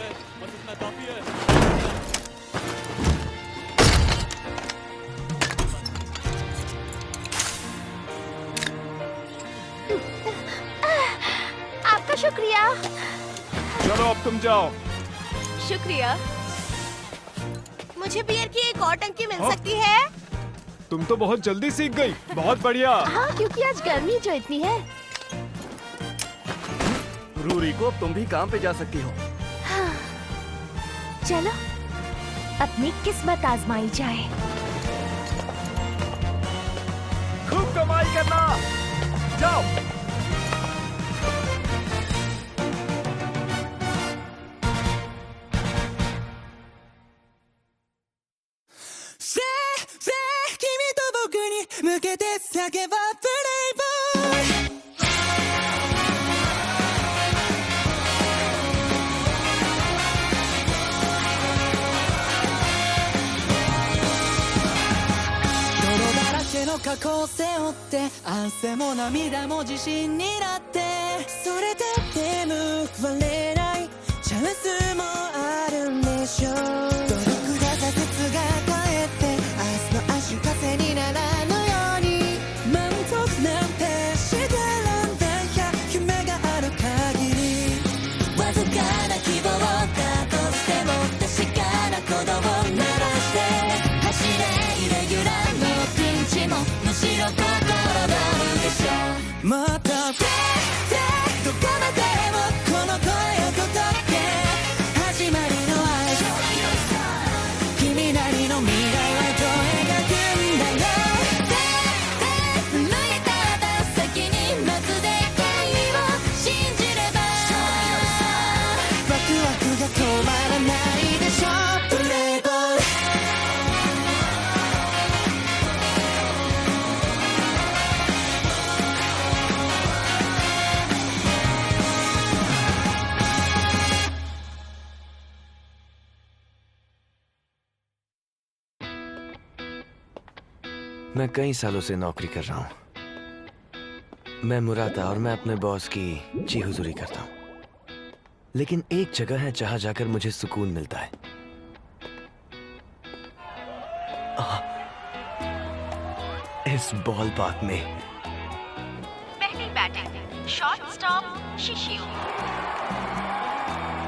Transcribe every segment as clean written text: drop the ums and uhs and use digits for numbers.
है, बस इतना काफी है। आपका शुक्रिया। चलो अब तुम जाओ। शुक्रिया। मुझे बियर की एक और टंकी मिल हाँ? सकती है? तुम तो बहुत जल्दी सीख गई, बहुत बढ़िया। हाँ, क्योंकि आज गर्मी जो इतनी है। रूरी को अब तुम भी काम पे जा सकती हो। हाँ। चलो अपनी किस्मत आजमाई जाए। खूब कमाई करना। जाओ।過去を背負って汗も涙も自信になってそれだって報われないチャンスもあるんでしょう努力が挫折が帰って明日の足かせにならぬように満足なんてしてらんない夢がある限りわずかな希望だとしても確かな鼓動を鳴らして走れイレギュラーのピンチもむしろ心がるでしょうもっとどこまでもこの声を届け始まりの愛君なりの未来はどう描くんだろう見えた先に待つ出会いを信じればワクワクが止まらないでしょプレイボールमैं कई सालों से नौकरी कर रहा हूं। मैं मुरादा और मैं अपने बॉस की जी हुजूरी करता हूं। लेकिन एक जगह है जहां जाकर मुझे सुकून मिलता है। इस बॉल पार्क में। पहली बैटिंग शॉर्ट स्टॉप शिशियो।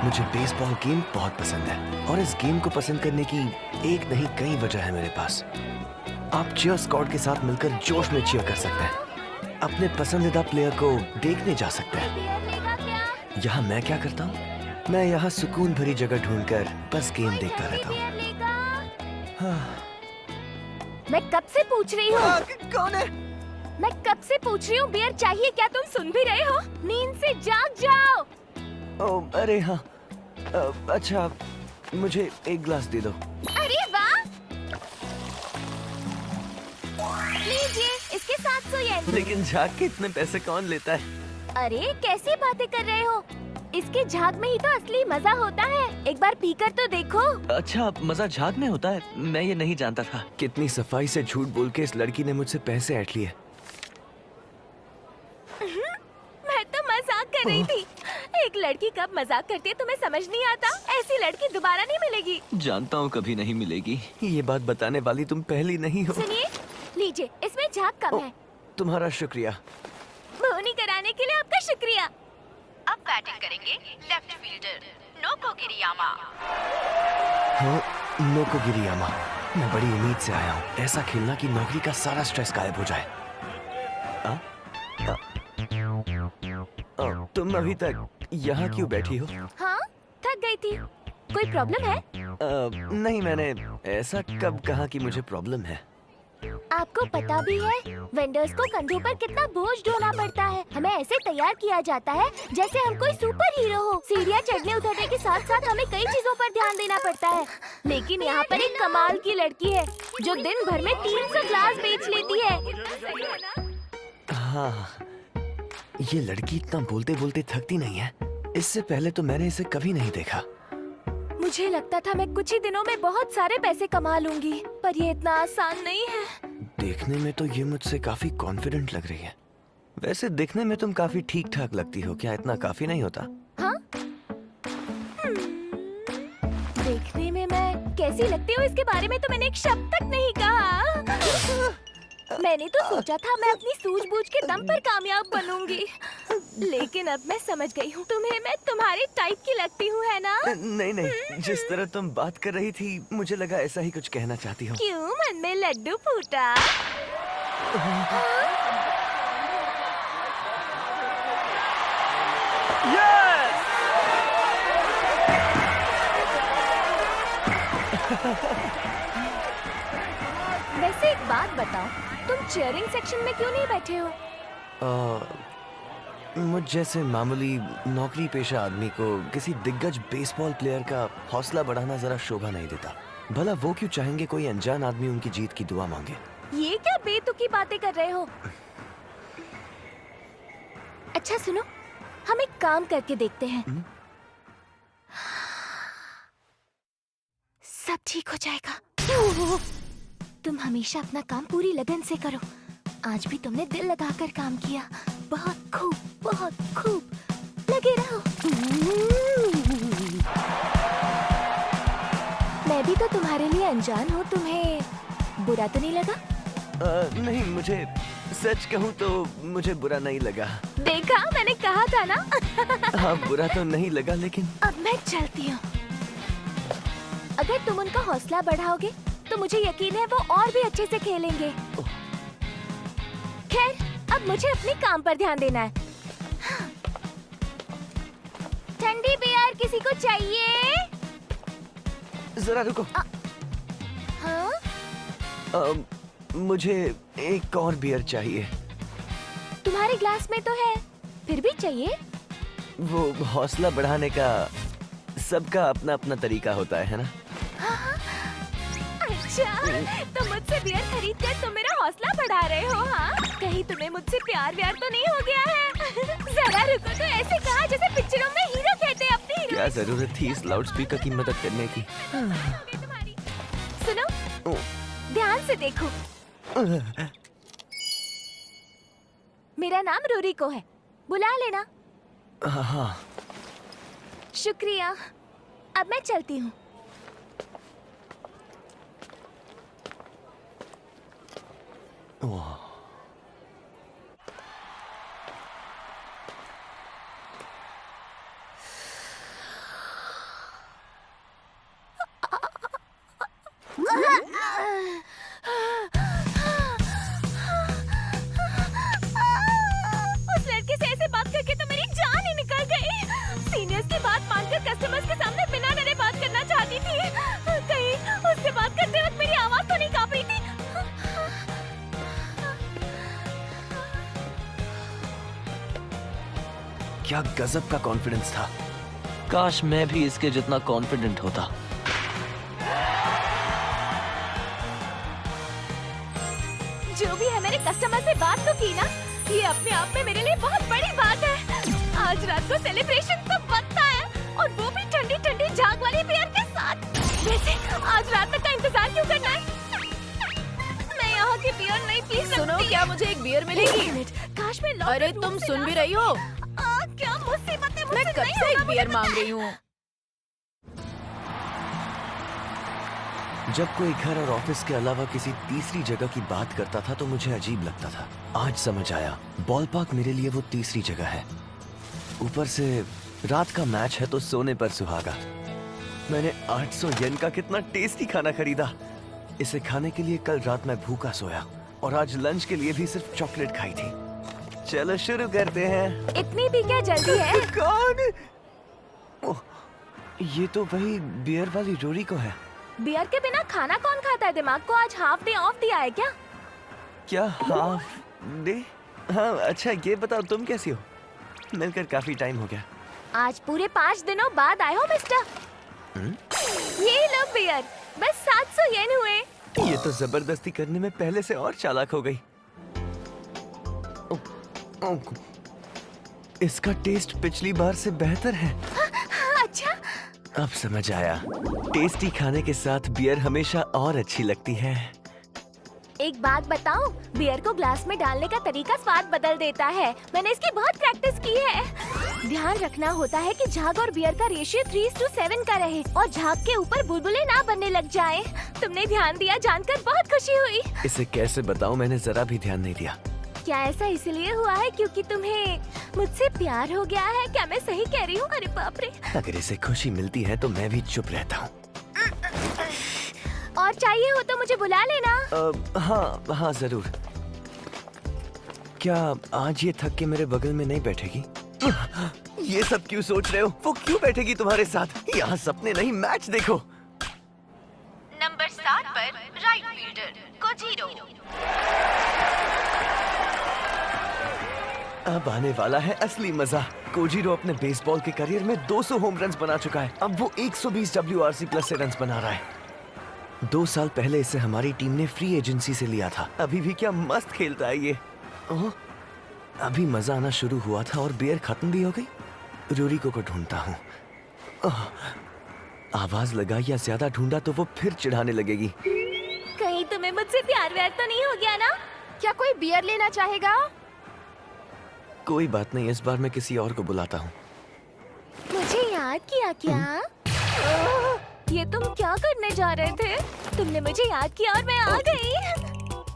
मुझे बेसबॉल गेम बहुत पसंद है और इस गेम को पसंद करने की एक नहीं कई वजह है मेरे पास। आप चीयर स्क्वाड के साथ मिलकर जोश में चीयर कर सकते हैं, अपने पसंदीदा प्लेयर को देखने जा सकते हैं। यहाँ मैं क्या करता हूँ? मैं यहाँ सुकून भरी जगह ढूंढकर बस गेम देखता रहता हूँ। हाँ। मैं कब से पूछ रही हूँ। कौन है? मैं कब से पूछ रही हूँ बियर चाहिए क्या? तुम सुन भी रहे हो? नींद से जाग जाओ। ओह अरे हाँ, अच्छा मुझे एक गिलास दे दो। अरे वाह, लीजिए इसके 700 येन। लेकिन झाग के इतने पैसे कौन लेता है? अरे कैसी बातें कर रहे हो? इसके झाग में ही तो असली मजा होता है। एक बार पीकर तो देखो। अच्छा मजा झाग में होता है? मैं ये नहीं जानता था। कितनी सफाई से झूठ बोल के इस लड़की ने मुझसे पैसे ऐंठ लिए। मैं तो मजाक कर रही थी। एक लड़की कब मजाक करती है तुम्हें समझ नहीं आता? ऐसी लड़की दोबारा नहीं मिलेगी। जानता हूँ कभी नहीं मिलेगी। ये बात बताने वाली तुम पहली नहीं हो। सुनिए, लीजिए इसमें झाग कम है। तुम्हारा शुक्रिया। बोनी कराने के लिए आपका शुक्रिया। अब बैटिंग करेंगे लेफ्ट फील्डर नोको गिरियामा। हाँ, नोको गिरियामा। मैं बड़ी उम्मीद से आया हूँ। ऐसा खेलना कि नौकरी का सारा स्ट्रेस गायब हो जाए। तुम अभी तक यहाँ क्यों बैठी हो? हाँ, थक गई थी। कोई प्रॉब्लम है? नहीं, मैंने ऐसा कब कहा कि मुझे प्रॉब्लम है? आपको पता भी है वेंडर्स को कंधों पर कितना बोझ ढोना पड़ता है। हमें ऐसे तैयार किया जाता है जैसे हम कोई सुपर हीरो हो। सीढ़ियाँ चढ़ने उतरने के साथ साथ हमें कई चीजों पर ध्यान देना पड़ता है। लेकिन यहाँ पर एक कमाल की लड़की है जो दिन भर में 300 ग्लास बेच लेती है। हाँ, ये लड़की इतना बोलते बोलते थकती नहीं है। इससे पहले तो मैंने इसे कभी नहीं देखा। मुझे लगता था मैं कुछ ही दिनों में बहुत सारे पैसे कमा लूंगी, पर ये इतना आसान नहीं है। देखने में तो ये मुझसे काफी कॉन्फिडेंट लग रही है। वैसे दिखने में तुम काफी ठीक ठाक लगती हो। क्या इतना काफी नहीं होता? हाँ? कैसी लगती हूँ इसके बारे में तो मैंने एक शब्द तक नहीं कहा। मैंने तो सोचा था मैं अपनी सूझबूझ के दम पर कामयाब बनूंगी, लेकिन अब मैं समझ गई हूँ तुम्हें मैं तुम्हारे टाइप की लगती हूँ, है ना? नहीं नहीं, जिस तरह तुम बात कर रही थी मुझे लगा ऐसा ही कुछ कहना चाहती हो। क्यों मन में लड्डू फूटा? वैसे एक बात बताओ, तुम चीयरिंग सेक्शन में क्यों नहीं बैठे हो? मुझ जैसे मामूली नौकरी पेशा आदमी को किसी दिग्गज बेसबॉल प्लेयर का हौसला बढ़ाना जरा शोभा नहीं देता। भला वो क्यों चाहेंगे कोई अनजान आदमी उनकी जीत की दुआ मांगे? ये क्या बेतुकी बातें कर रहे हो? अच्छा सुनो, हम एक काम करके देखते हैं। सब ठीक हो जाएगा। तुम हमेशा अपना काम पूरी लगन से करो। आज भी तुमने दिल लगाकर काम किया। बहुत खूब, बहुत खूब। लगे रहो। मैं भी तो तुम्हारे लिए अनजान हूँ। तुम्हें बुरा तो नहीं लगा? नहीं, मुझे सच कहूँ तो मुझे बुरा नहीं लगा। देखा, मैंने कहा था ना। हाँ, बुरा तो नहीं लगा, लेकिन अब मैं चलती हूँ। अगर तुम उनका हौसला बढ़ाओगे तो मुझे यकीन है वो और भी अच्छे से खेलेंगे। खैर, अब मुझे अपने काम पर ध्यान देना है। ठंडी बियर किसी को चाहिए? जरा रुको। हाँ? मुझे एक और बियर चाहिए। तुम्हारे ग्लास में तो है, फिर भी चाहिए? वो हौसला बढ़ाने का सबका अपना अपना तरीका होता है ना? अच्छा, तो मुझसे बियर खरीद कर तुम मेरा हौसला बढ़ा रहे हो? हाँ? कहीं तुम्हें मुझसे प्यार व्यार तो नहीं हो गया है? जरा रुको, तो ऐसे कहा जैसे पिक्चरों में हीरो कहते हैं अपनी हीरोइन। क्या जरूरत थी इस लाउडस्पीकर की मदद करने की? सुनो, ध्यान से देखो। मेरा नाम रूरिको है, बुला लेना। हाँ। शुक्रिया। अब मैं चलती हूँ। उस लड़के से ऐसे बात करके तो मेरी जान ही निकल गई। सीनियर्स की बात मानकर कस्टमर्स के सामने बिना डरे बात करना चाहती थी। कहीं उससे बात करते वक्त मेरी आवाज तो नहीं कांप रही थी? क्या गजब का कॉन्फिडेंस था। काश मैं भी इसके जितना कॉन्फिडेंट होता। जो भी है, मेरे कस्टमर से बात तो की ना। ये अपने आप में मेरे लिए बहुत बड़ी बात है। आज रात को सेलिब्रेशन तो बनता है, और वो भी ठंडी ठंडी झाग वाली बियर के साथ। वैसे आज रात तक का इंतजार क्यों करना है? मैं यहाँ की बियर नहीं पी सकती। सुनो, क्या मुझे एक बियर मिलेगी? काश मैं लौट अरे के तुम दूर से सुन ना- भी रही हो? क्या मुसीबत है? मैं मुझसे कब नहीं से होगा, एक बियर मुझे मांग पता रही हूँ। जब कोई घर और ऑफिस के अलावा किसी तीसरी जगह की बात करता था तो मुझे अजीब लगता था। आज समझ आया, बॉल पार्क मेरे लिए वो तीसरी जगह है। ऊपर से रात का मैच है तो सोने पर सुहागा। मैंने 800 येन का कितना टेस्टी खाना खरीदा। इसे खाने के लिए कल रात मैं भूखा सोया, और आज लंच के लिए भी सिर्फ चॉकलेट खाई थी। चलो शुरू करते हैं। इतनी भी क्या जल्दी है? कौन? ओह, ये तो वही बियर वाली रोरी को है। बियर के बिना खाना कौन खाता है? दिमाग को आज हाफ डे ऑफ दिया है क्या? क्या हाफ डे? हाँ, अच्छा ये बताओ तुम कैसी हो? मिलकर काफी टाइम हो गया। आज पूरे 5 दिनों बाद आए हो मिस्टर। ये लो बियर, बस 700 येन हुए। ये तो जबरदस्ती करने में पहले से और चालाक हो गई। इसका टेस्ट पिछली बार से बेहतर है। अच्छा, अब समझ आया, टेस्टी खाने के साथ बियर हमेशा और अच्छी लगती है। एक बात बताऊं, बियर को ग्लास में डालने का तरीका स्वाद बदल देता है। मैंने इसकी बहुत प्रैक्टिस की है। ध्यान रखना होता है कि झाग और बियर का रेशियो 3:7 का रहे और झाग के ऊपर बुलबुले ना बनने लग जाएं। तुमने ध्यान दिया जानकर बहुत खुशी हुई। इसे कैसे बताऊं, मैंने जरा भी ध्यान नहीं दिया। क्या ऐसा इसलिए हुआ है क्योंकि तुम्हें मुझसे प्यार हो गया है? क्या मैं सही कह रही हूँ? अरे बाप रे। अगर इसे खुशी मिलती है तो मैं भी चुप रहता हूँ। और चाहिए हो तो मुझे बुला लेना। हाँ हाँ जरूर। क्या आज ये थक के मेरे बगल में नहीं बैठेगी? ये सब क्यों सोच रहे हो? वो क्यों बैठेगी तुम्हारे साथ? यहाँ सपने नहीं, मैच देखो। नंबर 7 पर राइट फील्डर कोजीरो। अब आने वाला है असली मजा। कोजीरो अपने बेसबॉल के करियर में 200 होम रन्स बना चुका है। अब वो 120 WRC प्लस से रन्स बना रहा है। 2 साल पहले इसे हमारी टीम ने फ्री एजेंसी से लिया था। अभी भी क्या मस्त खेलता है ये। ओह, अभी मजा आना शुरू हुआ था और बियर खत्म भी हो गई। रूरिको को ढूंढता हूँ। आवाज लगाई या ज्यादा ढूंढा तो वो फिर चिढ़ाने लगेगी। कहीं तुम्हें मुझसे प्यार व्यार तो नहीं हो गया ना? क्या कोई बियर लेना चाहेगा? कोई बात नहीं, इस बार मैं किसी और को बुलाता हूँ। मुझे याद किया क्या? ये तुम क्या करने जा रहे थे? तुमने मुझे याद किया और मैं आ गई।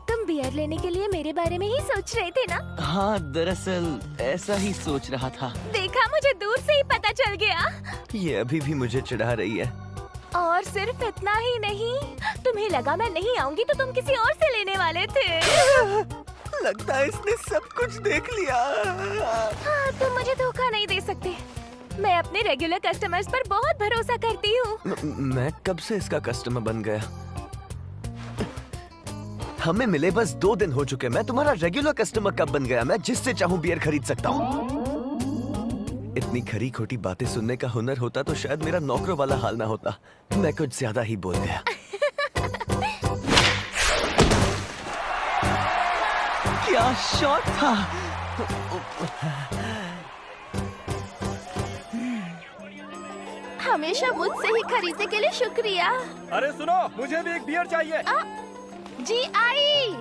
तुम बियर लेने के लिए मेरे बारे में ही सोच रहे थे ना? हाँ, दरअसल ऐसा ही सोच रहा था। देखा, मुझे दूर से ही पता चल गया। ये अभी भी मुझे चिढ़ा रही है। और सिर्फ इतना ही नहीं, तुम्हें लगा मैं नहीं आऊंगी तो तुम किसी और से लेने वाले थे। लगता है इसने सब कुछ देख लिया। हाँ, तुम मुझे धोखा नहीं दे सकते। मैं अपने रेगुलर कस्टमर्स पर बहुत भरोसा करती हूँ। मैं कब से इसका कस्टमर बन गया? हमें मिले बस 2 दिन हो चुके। मैं तुम्हारा रेगुलर कस्टमर कब बन गया? मैं जिससे चाहूँ बियर खरीद सकता हूँ। इतनी खरी खोटी बातें सुनने का हुनर होता तो शायद मेरा नौकरों वाला हाल ना होता। मैं कुछ ज्यादा ही बोल गया। क्या शॉट था! हमेशा मुझसे ही खरीदने के लिए शुक्रिया। अरे सुनो, मुझे भी एक बियर चाहिए। जी आई।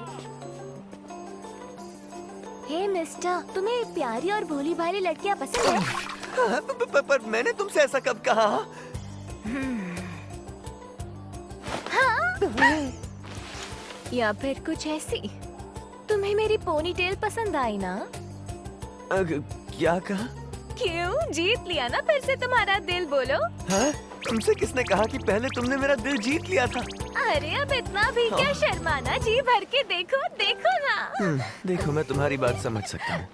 हे मिस्टर, तुम्हें प्यारी और भोली भाली लड़कियाँ पसंद है? पर मैंने तुमसे ऐसा कब कहा? या फिर कुछ ऐसी? तुम्हें मेरी पोनी टेल पसंद आई ना? क्या कहा? क्यों, जीत लिया ना फिर से तुम्हारा दिल? बोलो। हाँ? तुमसे किसने कहा कि पहले तुमने मेरा दिल जीत लिया था? अरे अब इतना भी क्या शर्माना, जी भर के देखो, देखो ना। देखो, मैं तुम्हारी बात समझ सकता हूँ।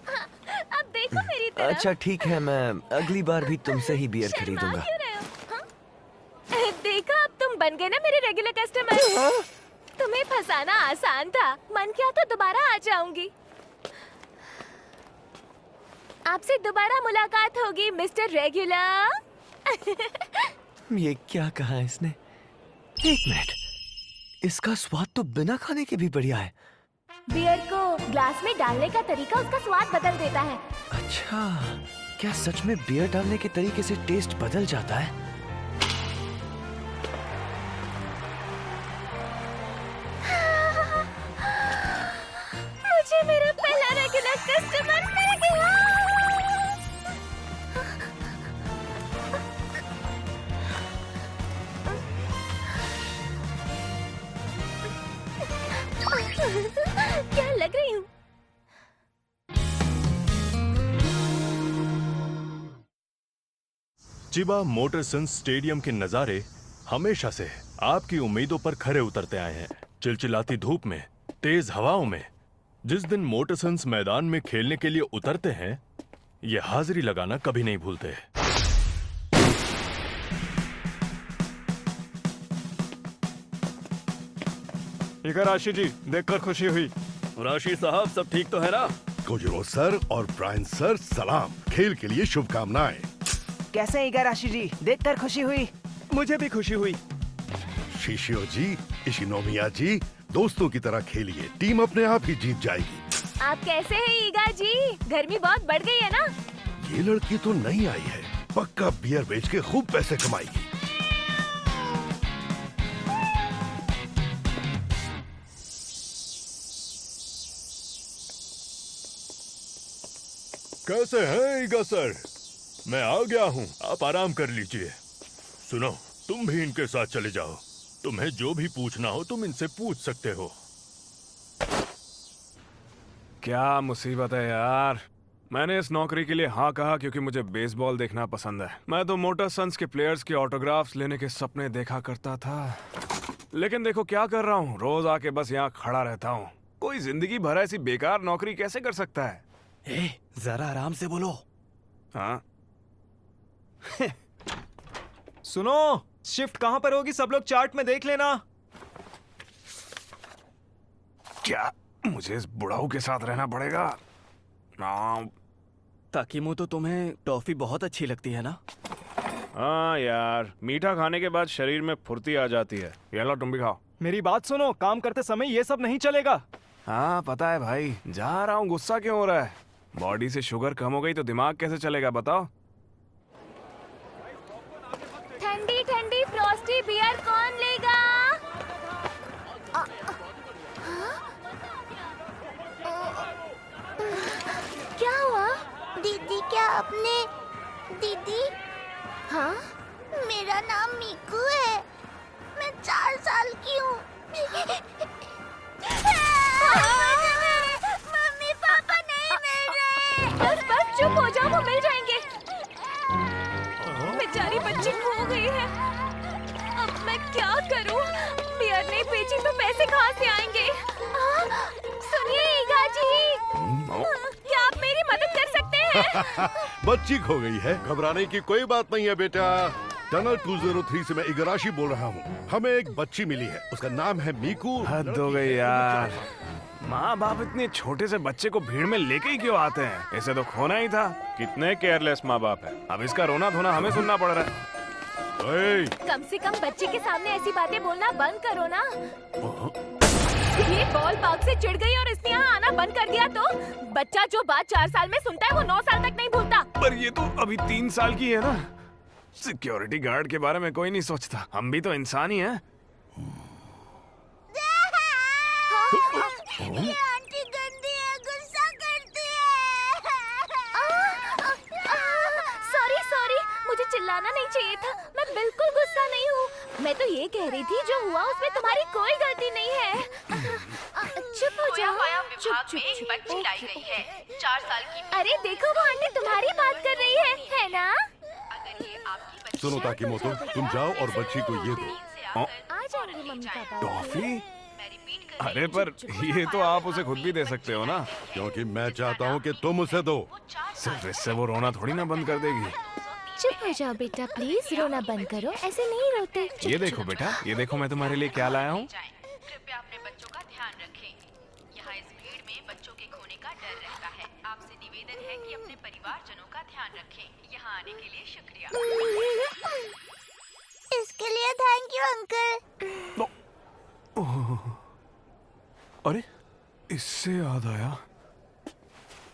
अब देखो मेरी तरफ। अच्छा ठीक है, मैं अगली बार भी तुमसे ही बियर खरीदूंगा। क्यों रहे हो? हाँ? देखा, अब तुम बन गए ना मेरे रेगुलर कस्टमर। तुम्हें फंसाना आसान था। मन किया तो दोबारा आ जाऊंगी। आपसे दोबारा मुलाकात होगी मिस्टर रेगुलर। ये क्या कहा इसने? एक मिनट, इसका स्वाद तो बिना खाने के भी बढ़िया है। बियर को ग्लास में डालने का तरीका उसका स्वाद बदल देता है। अच्छा, क्या सच में बियर डालने के तरीके से टेस्ट बदल जाता है? मुझे मेरा पहला रेगुलर कस्टमर मिल गया। क्या लग रही हूँ? चिबा मोटरसन्स स्टेडियम के नजारे हमेशा से आपकी उम्मीदों पर खरे उतरते आए हैं। चिलचिलाती धूप में, तेज हवाओं में, जिस दिन मोटरसन्स मैदान में खेलने के लिए उतरते हैं, ये हाजिरी लगाना कभी नहीं भूलते। राशि जी, देखकर खुशी हुई। राशि साहब, सब ठीक तो है ना? कोजिरो सर और ब्रायन सर, सलाम। खेल के लिए शुभकामनाएं। कैसे इगाराशी जी? देखकर खुशी हुई। मुझे भी खुशी हुई। शिशियो जी, इशिनोमिया जी, दोस्तों की तरह खेलिए, टीम अपने आप ही जीत जाएगी। आप कैसे हैं ईगा जी? गर्मी बहुत बढ़ गई है ना? ये लड़की तो नहीं आई है, पक्का बियर बेच के खूब पैसे कमाएगी। कैसे हैं ईगा सर? मैं आ गया हूँ, आप आराम कर लीजिए। सुनो, तुम भी इनके साथ चले जाओ। तुम्हें जो भी पूछना हो तुम इनसे पूछ सकते हो। क्या मुसीबत है यार। मैंने इस नौकरी के लिए हाँ कहा क्योंकि मुझे बेसबॉल देखना पसंद है। मैं तो मोटर सन्स के प्लेयर्स के ऑटोग्राफ्स लेने के सपने देखा करता था, लेकिन देखो क्या कर रहा हूँ, रोज आके बस यहाँ खड़ा रहता हूँ। कोई जिंदगी भर ऐसी बेकार नौकरी कैसे कर सकता है? जरा आराम से बोलो। हाँ सुनो, शिफ्ट कहाँ पर होगी सब लोग चार्ट में देख लेना। क्या मुझे इस बुढ़ाऊ के साथ रहना पड़ेगा? ताकिमो, तो तुम्हें टॉफी बहुत अच्छी लगती है ना? हाँ यार, मीठा खाने के बाद शरीर में फुर्ती आ जाती है। ये लो तुम भी खाओ। मेरी बात सुनो, काम करते समय ये सब नहीं चलेगा। हाँ पता है भाई, जा रहा हूँ। गुस्सा क्यों हो रहा है? बॉडी से शुगर कम हो गई तो दिमाग कैसे चलेगा बताओ? ठंडी ठंडी फ्रॉस्टी बियर कौन लेगा? क्या हुआ? दीदी, क्या आपने... दीदी, हाँ? मेरा नाम मीकू है। मैं 4 साल की हूँ। मम्मी पापा नहीं मिल रहे। बस चुप हो जाओ, वो मिल जाएंगे। बेचारी बच्ची खो गई है। अब मैं क्या करूं? बियर नहीं बेची तो पैसे कहाँ से आएंगे? सुनिए ईगा जी, क्या आप मेरी मदद कर सकते हैं? बच्ची खो गई है, घबराने की कोई बात नहीं है बेटा। टनल 203 से मैं इगराशी बोल रहा हूँ। हमें एक बच्ची मिली है, उसका नाम है मीकू। हद हो गई यार। माँ बाप इतने छोटे से बच्चे को भीड़ में लेके ही क्यों आते हैं? इसे तो खोना ही था। कितने केयरलेस माँ बाप है। अब इसका रोना धोना हमें सुनना पड़ रहा है। कम से कम बच्चे के सामने ऐसी बातें बोलना बंद करो ना। ये बॉल पार्क से चिढ़ गई और इसने यहाँ आना बंद कर दिया तो बच्चा जो बात 4 साल में सुनता है वो 9 साल तक नहीं भूलता। पर ये तो अभी 3 साल की है ना। सिक्योरिटी गार्ड के बारे में कोई नहीं सोचता। हम भी तो इंसान ही हैं। ये आंटी गंदी है, गुस्सा करती है। सॉरी, मुझे चिल्लाना नहीं चाहिए था। मैं बिल्कुल गुस्सा नहीं हूँ। मैं तो ये कह रही थी जो हुआ उसमें तुम्हारी कोई गलती नहीं है। चुप हो जाओ। विभाग में एक बच्ची लाई गई है, 4 साल की। अरे देखो, वो आंटी तुम्हारी बात कर रही है ना? अगर ये आपकी बच्ची सुनो ताकिमोतो, तुम जाओ और बच्ची को ये दो। आ जाएंगे मम्मी पापा। टॉफी? अरे पर ये तो आप उसे खुद भी दे सकते हो ना। क्योंकि मैं चाहता हूँ कि तुम उसे दो। सिर्फ इससे वो रोना थोड़ी ना बंद कर देगी। चुप हो जाओ बेटा, प्लीज रोना बंद करो। ऐसे नहीं रोते। ये देखो बेटा, ये देखो मैं तुम्हारे लिए क्या लाया हूँ। कृपया अपने बच्चों का ध्यान रखें। यहाँ इस भीड़ में बच्चों के खोने का डर रहता है। आपसे निवेदन है कि अपने परिवारजनों का ध्यान रखें। यहाँ आने के लिए शुक्रिया। इसके लिए थैंक यू अंकल। अरे इससे याद आया,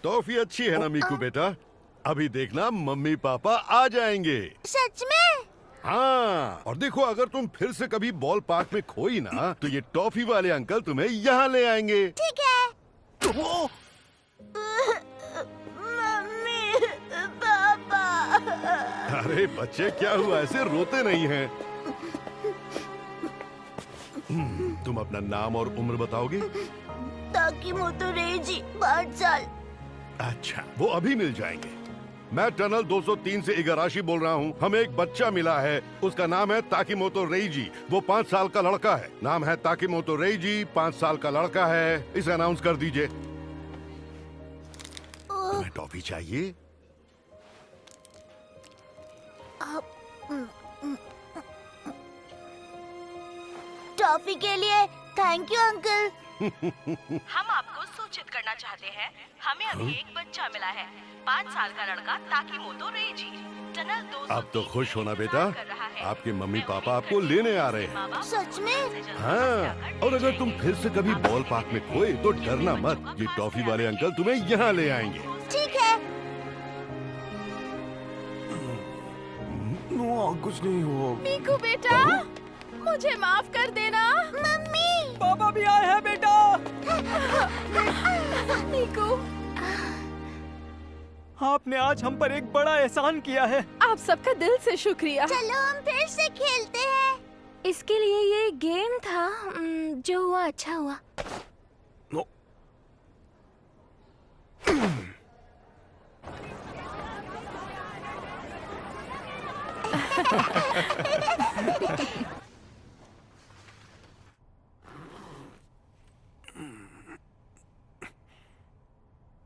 टॉफी अच्छी है ना मीकू बेटा? अभी देखना मम्मी पापा आ जाएंगे। सच में? हाँ, और देखो अगर तुम फिर से कभी बॉल पार्क में खोई ना तो ये टॉफी वाले अंकल तुम्हें यहाँ ले आएंगे। ठीक है। Mummy papa. अरे बच्चे क्या हुआ, ऐसे रोते नहीं हैं। तुम अपना नाम और उम्र बताओगे? ताकिमोतो रेइजी, 5 साल। अच्छा, वो अभी मिल जाएंगे। मैं टनल 203 से इगाराशी बोल रहा हूँ। हमें एक बच्चा मिला है, उसका नाम है ताकिमोतो रेइजी। वो 5 साल का लड़का है। नाम है ताकिमोतो रेइजी, 5 साल का लड़का है। इसे अनाउंस कर दीजिए। तुम्हें टॉफी चाहिए? टॉफी के लिए थैंक यू अंकल। हम आपको सूचित करना चाहते हैं, हमें अभी एक बच्चा मिला है, 5 साल का लड़का ताकिमोतो रेइजी। टनल 203 अब तो खुश होना बेटा, कर रहा है। आपके मम्मी पापा आपको लेने आ रहे हैं। सच में? हाँ, और अगर तुम फिर से कभी बॉल पार्क में खोए तो डरना मत, ये टॉफी वाले अंकल तुम्हें यहाँ ले आएंगे। ठीक है। कुछ नहीं हुआ। मीकू बेटा, मुझे माफ कर देना। मम्मी पापा भी आए हैं बेटा। मीकू, आपने आज हम पर एक बड़ा एहसान किया है। आप सबका दिल से शुक्रिया। चलो हम फिर से खेलते हैं। इसके लिए ये गेम था। जो हुआ अच्छा हुआ। नो।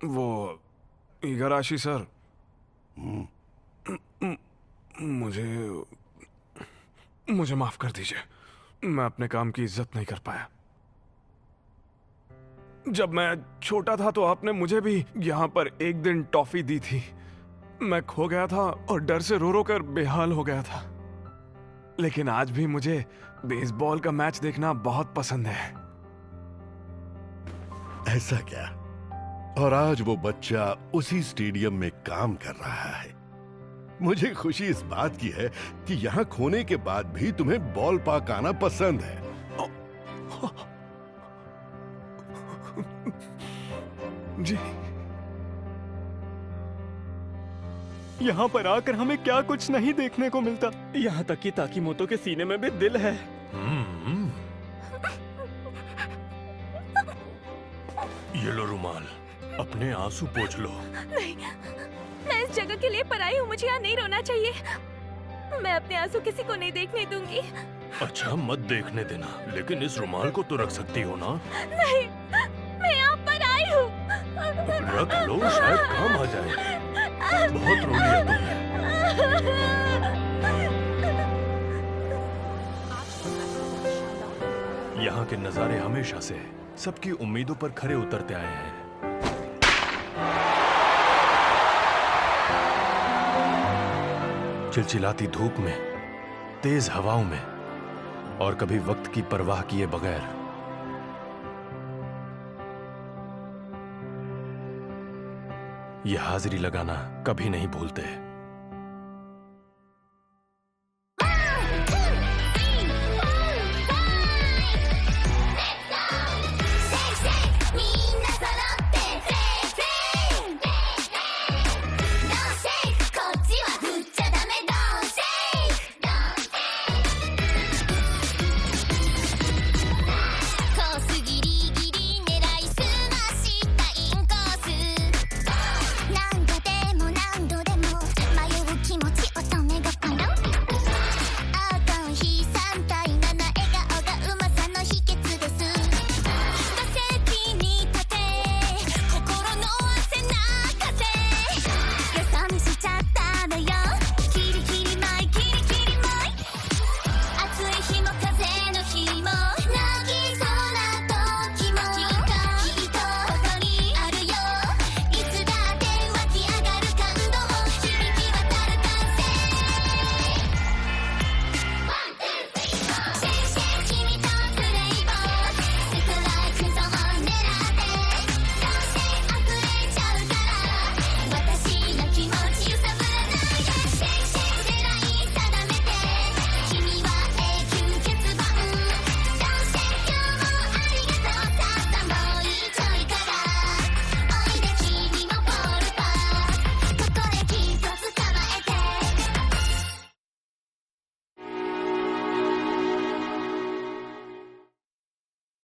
वो इगाराशी सर, मुझे माफ कर दीजिए। मैं अपने काम की इज्जत नहीं कर पाया। जब मैं छोटा था तो आपने मुझे भी यहाँ पर एक दिन टॉफी दी थी। मैं खो गया था और डर से रो रो कर बेहाल हो गया था। लेकिन आज भी मुझे बेसबॉल का मैच देखना बहुत पसंद है। ऐसा क्या? और आज वो बच्चा उसी स्टेडियम में काम कर रहा है। मुझे खुशी इस बात की है कि यहाँ खोने के बाद भी तुम्हें बॉल पार्क आना पसंद है। जी। यहाँ पर आकर हमें क्या कुछ नहीं देखने को मिलता। यहाँ तक कि ताकीमोतो के सीने में भी दिल है। ये लो रुमाल, अपने आंसू पोंछ लो। नहीं, मैं इस जगह के लिए पराई हूँ। मुझे यहाँ नहीं रोना चाहिए। मैं अपने आंसू किसी को नहीं देखने दूंगी। अच्छा, मत देखने देना, लेकिन इस रुमाल को तो रख सकती हो ना? नहीं, मैं यहाँ पर आई हूँ। रख लो, शायद काम आ जाए। बहुत रो लिया तुमने। यहाँ के नजारे हमेशा से सबकी उम्मीदों पर खरे उतरते आए हैं। चिलचिलाती धूप में, तेज हवाओं में और कभी वक्त की परवाह किए बगैर ये हाजिरी लगाना कभी नहीं भूलते।